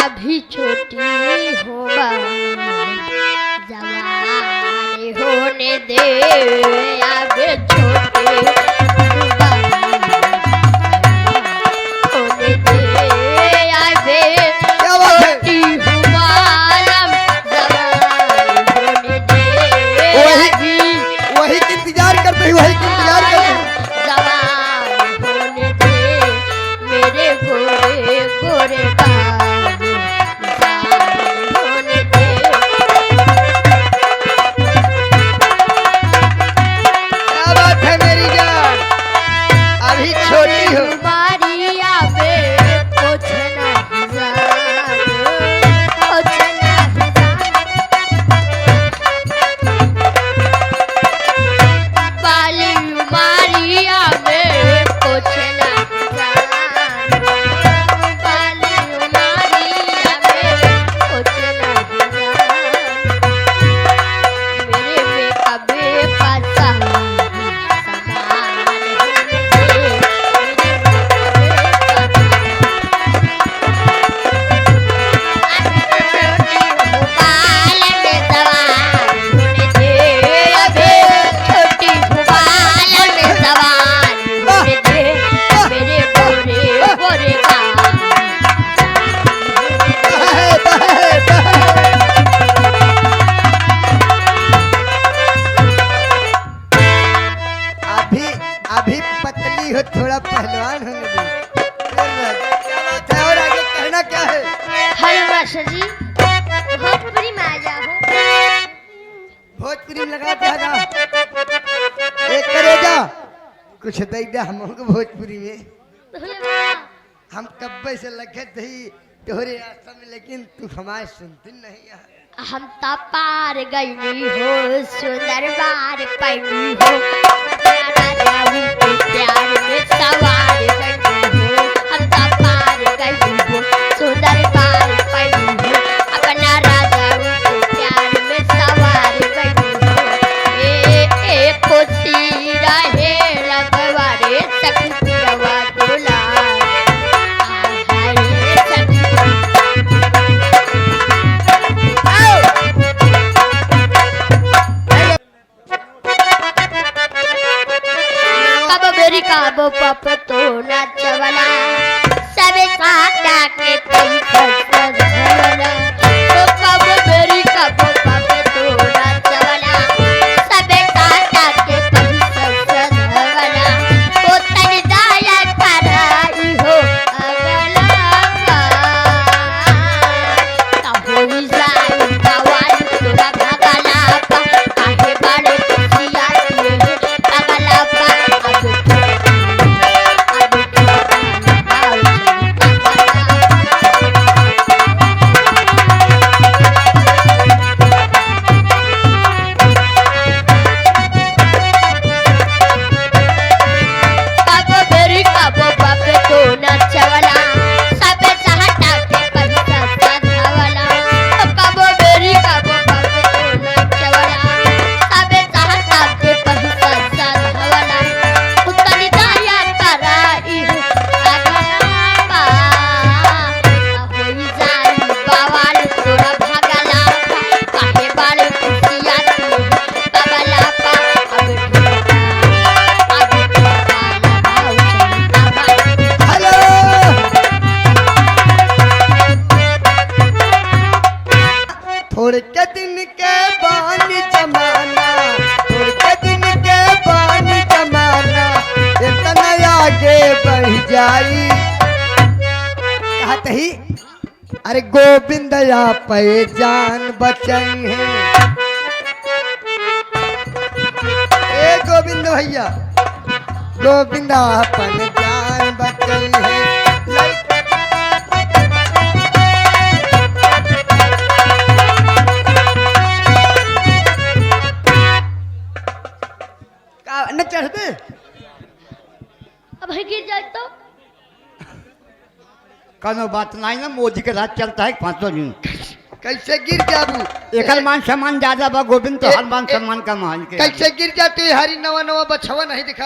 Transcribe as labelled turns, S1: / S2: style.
S1: अभी छोटी हो जवान होने दे अभी छोटी होने दे अभी छोटी जवान होने दे
S2: वही की इंतजार करते ही वही की इंतजार करते
S1: जवान होने दे मेरे गोरे गोरे बाल जवान होने दे
S2: क्या बात है मेरी जान अभी छोटी हो
S1: मारिया बे कुछ नहीं जान कुछ नहीं जान बाली मारिया बे कुछ नहीं जान बाली मारिया बे कुछ नहीं जान मेरे में कभी पता समान
S2: अभी अभी पतली हो थोड़ा पहलवान होने दे क्या बात है और आगे कहना क्या है
S1: हेलो मास्टर जी भोजपुरी में आ जाओ
S2: भोजपुरी में लगा दे ना एक करेगा कुछ दे दे हमको भोजपुरी में हम कब्बे से लगे थे तोहरे आशा में लेकिन तू हमारे सुनती नहीं है
S1: हम तो पार गई हो सुंदर बार पैनी हो राजा के प्यार में सवार गई हो हम तो पार गई हो सुंदर बार पैनी हो अपना राजा के प्यार में सवार गई हो ए खुशी रहे लगवारे सखियावा दुलार हाय सखी कब बेरी काबो पप तो नाचवला सबे साटा के पैसा धरवला तो कब बेरी काबो पप तो नाचवला सबे साटा के पैसा धरवला ओ तन दाया कराई हो अगला का तब होई जाई दवाई तोरा भगला पा काहे बाड़े खुशिया के अगला पा कबो बेरी कबो बापे तो नचवला सबे चाहता के पैसा धरवला कबो बेरी कबो बापे तो नचवला सबे चाहता के पैसा धरवला उतनी दया कराई अगला पा होई जाई बवाल तोरा भगला काहे बाले खुशिया के बगला पा
S2: हेलो थोड़े के दिन के बानी जमाना थोड़े के दिन के बानी जमाना इतना आगे बढ़ जाई कहत ही अरे गोविंद या पे जान बचन है ए गोविंद भैया गोविंद अपन जान बचन है न चढ़ते
S1: अब गिर जाए तो
S3: कनो बात नहीं ना मोदी के राज चलता है 500 दिन
S2: कैसे गिर जाबू
S3: एकल मान सम्मान ज्यादा बा गोविंद तो हर मान सम्मान का मान के
S2: कैसे गिर जाती हरी नवा नवा बछवा नहीं दिखा